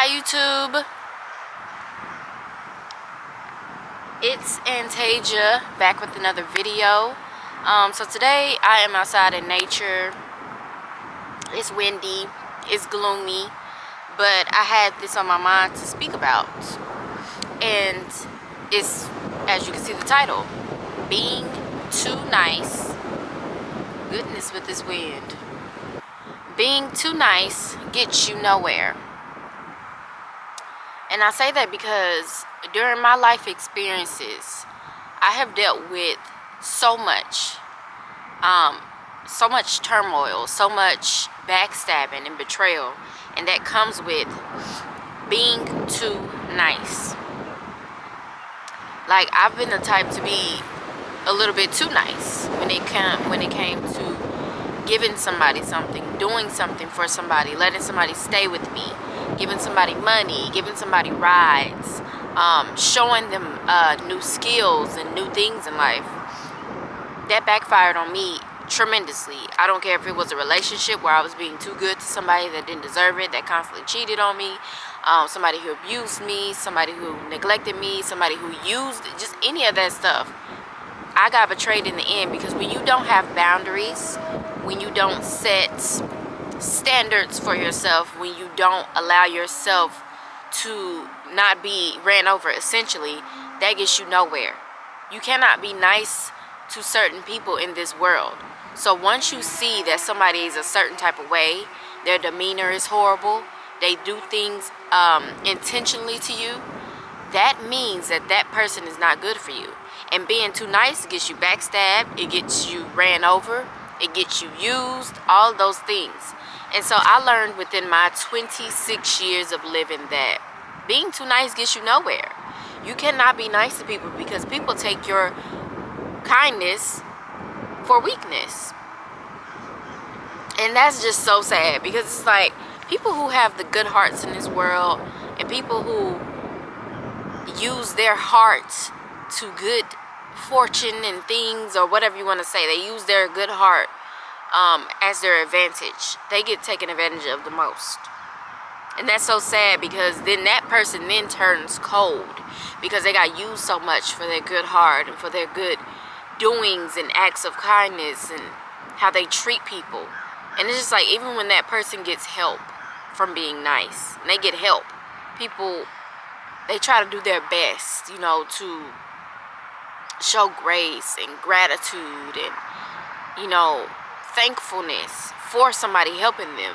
Hi YouTube, it's Antasia back with another video. So today I am outside in nature. It's windy, it's gloomy, but I had this on my mind to speak about, and it's, as you can see the title, Being Too Nice. Goodness with this wind. Being too nice gets you nowhere. And I say that because during my life experiences, I have dealt with so much turmoil, so much backstabbing and betrayal, and that comes with being too nice. Like, I've been the type to be a little bit too nice when it came to giving somebody something, doing something for somebody, letting somebody stay with me, giving somebody money, giving somebody rides, showing them new skills and new things in life. That backfired on me tremendously. I don't care if it was a relationship where I was being too good to somebody that didn't deserve it, that constantly cheated on me, somebody who abused me, somebody who neglected me, somebody who used, just any of that stuff. I got betrayed in the end, because when you don't have boundaries, when you don't set standards for yourself, when you don't allow yourself to not be ran over, essentially, that gets you nowhere. You cannot be nice to certain people in this world. So once you see that somebody is a certain type of way, their demeanor is horrible, they do things intentionally to you, that means that that person is not good for you. And being too nice gets you backstabbed, it gets you ran over, it gets you used, all of those things. And so I learned within my 26 years of living that being too nice gets you nowhere. You cannot be nice to people, because people take your kindness for weakness. And that's just so sad, because it's like, people who have the good hearts in this world, and people who use their hearts to good fortune and things, or whatever you want to say, they use their good heart as their advantage. They get taken advantage of the most. And that's so sad, because then that person then turns cold, because they got used so much for their good heart and for their good doings and acts of kindness and how they treat people. And it's just like, even when that person gets help from being nice, and they get help, people, they try to do their best, you know, to show grace and gratitude and, you know, thankfulness for somebody helping them.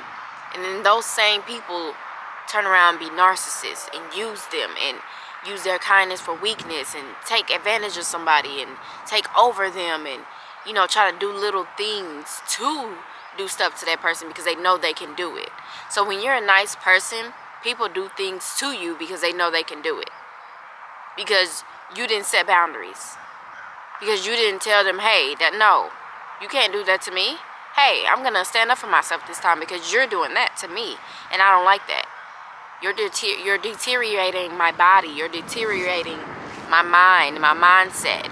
And then those same people turn around and be narcissists and use them and use their kindness for weakness and take advantage of somebody and take over them and, you know, try to do little things to do stuff to that person because they know they can do it. So when you're a nice person, people do things to you because they know they can do it. Because you didn't set boundaries. Because you didn't tell them, hey, that no, you can't do that to me. Hey, I'm going to stand up for myself this time because you're doing that to me, and I don't like that. You're deteriorating my body. You're deteriorating my mind, my mindset.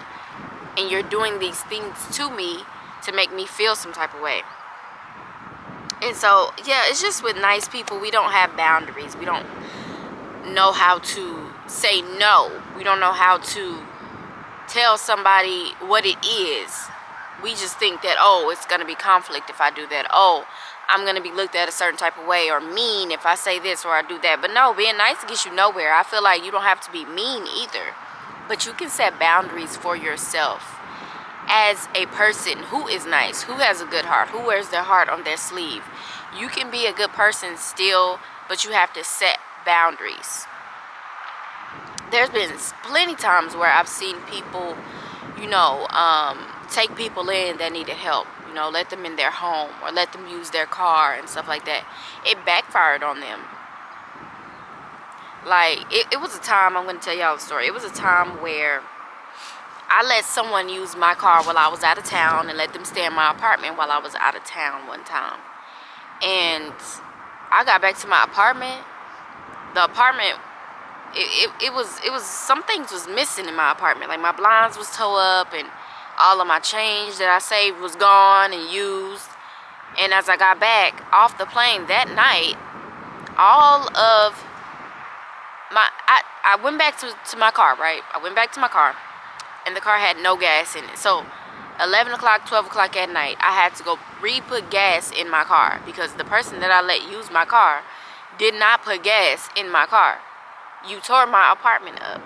And you're doing these things to me to make me feel some type of way. And so, yeah, it's just with nice people, we don't have boundaries. We don't know how to say no. We don't know how to tell somebody what it is. We just think that, oh, it's going to be conflict if I do that. Oh, I'm going to be looked at a certain type of way, or mean if I say this or I do that. But no, being nice gets you nowhere. I feel like you don't have to be mean either. But you can set boundaries for yourself as a person who is nice, who has a good heart, who wears their heart on their sleeve. You can be a good person still, but you have to set boundaries. There's been plenty times where I've seen people, you know, take people in that needed help. You know, let them in their home or let them use their car and stuff like that. It backfired on them. Like, it was a time, I'm going to tell y'all a story. It was a time where I let someone use my car while I was out of town and let them stay in my apartment while I was out of town one time. And I got back to my apartment. The apartment, it was, some things was missing in my apartment. Like, my blinds was tore up, and all of my change that I saved was gone and used. And as I got back off the plane that night, all of I went back to my car, right? I went back to my car, and the car had no gas in it. So 11 o'clock, 12 o'clock at night, I had to go re-put gas in my car because the person that I let use my car did not put gas in my car. You tore my apartment up.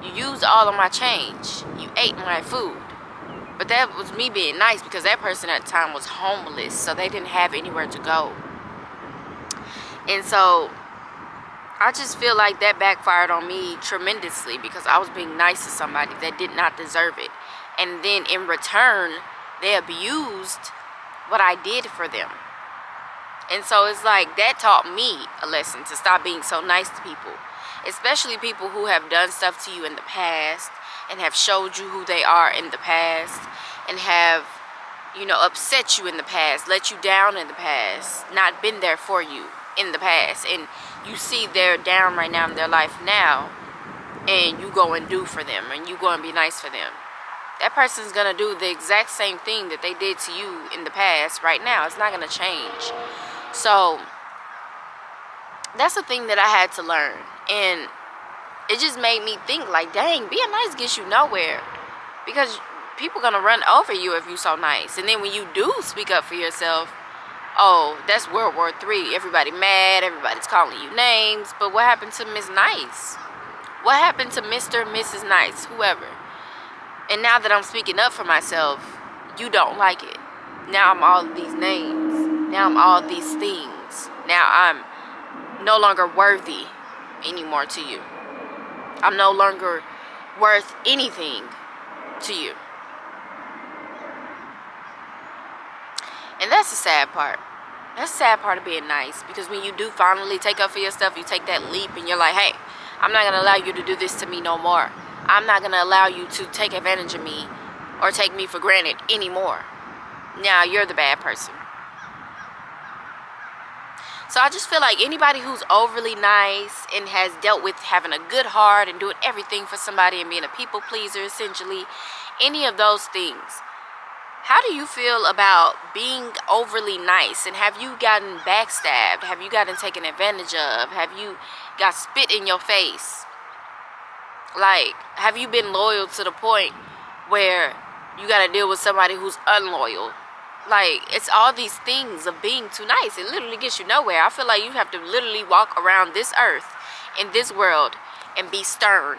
You used all of my change. You ate my food. But that was me being nice because that person at the time was homeless, so they didn't have anywhere to go. And so I just feel like that backfired on me tremendously because I was being nice to somebody that did not deserve it. And then in return, they abused what I did for them. And so it's like that taught me a lesson to stop being so nice to people, especially people who have done stuff to you in the past and have showed you who they are in the past and have, you know, upset you in the past, let you down in the past, not been there for you in the past. And you see they're down right now in their life now, and you go and do for them and you go and be nice for them. That person's going to do the exact same thing that they did to you in the past right now. It's not going to change. So that's the thing that I had to learn. And it just made me think like, dang, being nice gets you nowhere. Because people going to run over you if you're so nice. And then when you do speak up for yourself, oh, that's World War III. Everybody mad. Everybody's calling you names. But what happened to Miss Nice? What happened to Mr. and Mrs. Nice? Whoever. And now that I'm speaking up for myself, you don't like it. Now I'm all of these names. Now I'm all of these things. Now I'm no longer worthy anymore to you. I'm no longer worth anything to you. And that's the sad part. That's the sad part of being nice. Because when you do finally take up for your stuff, you take that leap and you're like, hey, I'm not going to allow you to do this to me no more. I'm not going to allow you to take advantage of me or take me for granted anymore. Now you're the bad person. So I just feel like anybody who's overly nice and has dealt with having a good heart and doing everything for somebody and being a people pleaser, essentially, any of those things. How do you feel about being overly nice? And have you gotten backstabbed? Have you gotten taken advantage of? Have you got spit in your face? Like, have you been loyal to the point where you got to deal with somebody who's unloyal? Like, it's all these things of being too nice. It literally gets you nowhere. I feel like you have to literally walk around this earth, in this world, and be stern.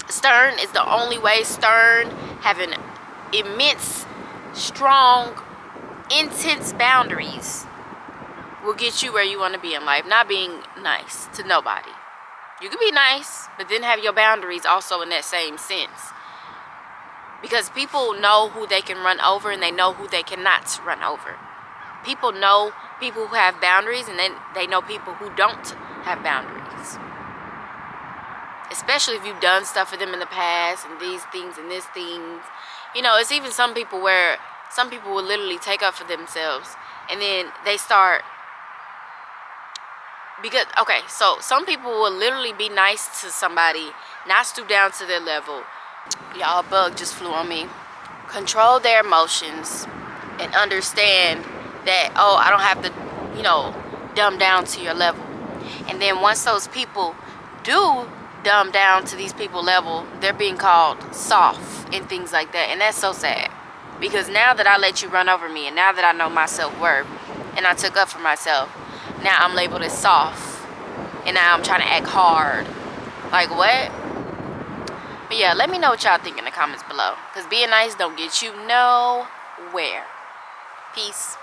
Stern is the only way. Stern, having immense, strong, intense boundaries will get you where you want to be in life. Not being nice to nobody. You can be nice, but then have your boundaries also in that same sense. Because people know who they can run over and they know who they cannot run over. People know people who have boundaries and then they know people who don't have boundaries. Especially if you've done stuff for them in the past and these things and this things. You know, it's even some people where some people will literally take up for themselves and then they start. Because, okay, so some people will literally be nice to somebody, not stoop down to their level. Y'all, a bug just flew on me. Control their emotions and understand that, oh, I don't have to, you know, dumb down to your level. And then once those people do dumb down to these people level, they're being called soft and things like that. And that's so sad. Because now that I let you run over me and now that I know my self-worth and I took up for myself, now I'm labeled as soft. And now I'm trying to act hard. Like, what? But yeah, let me know what y'all think in the comments below. Because being nice don't get you nowhere. Peace.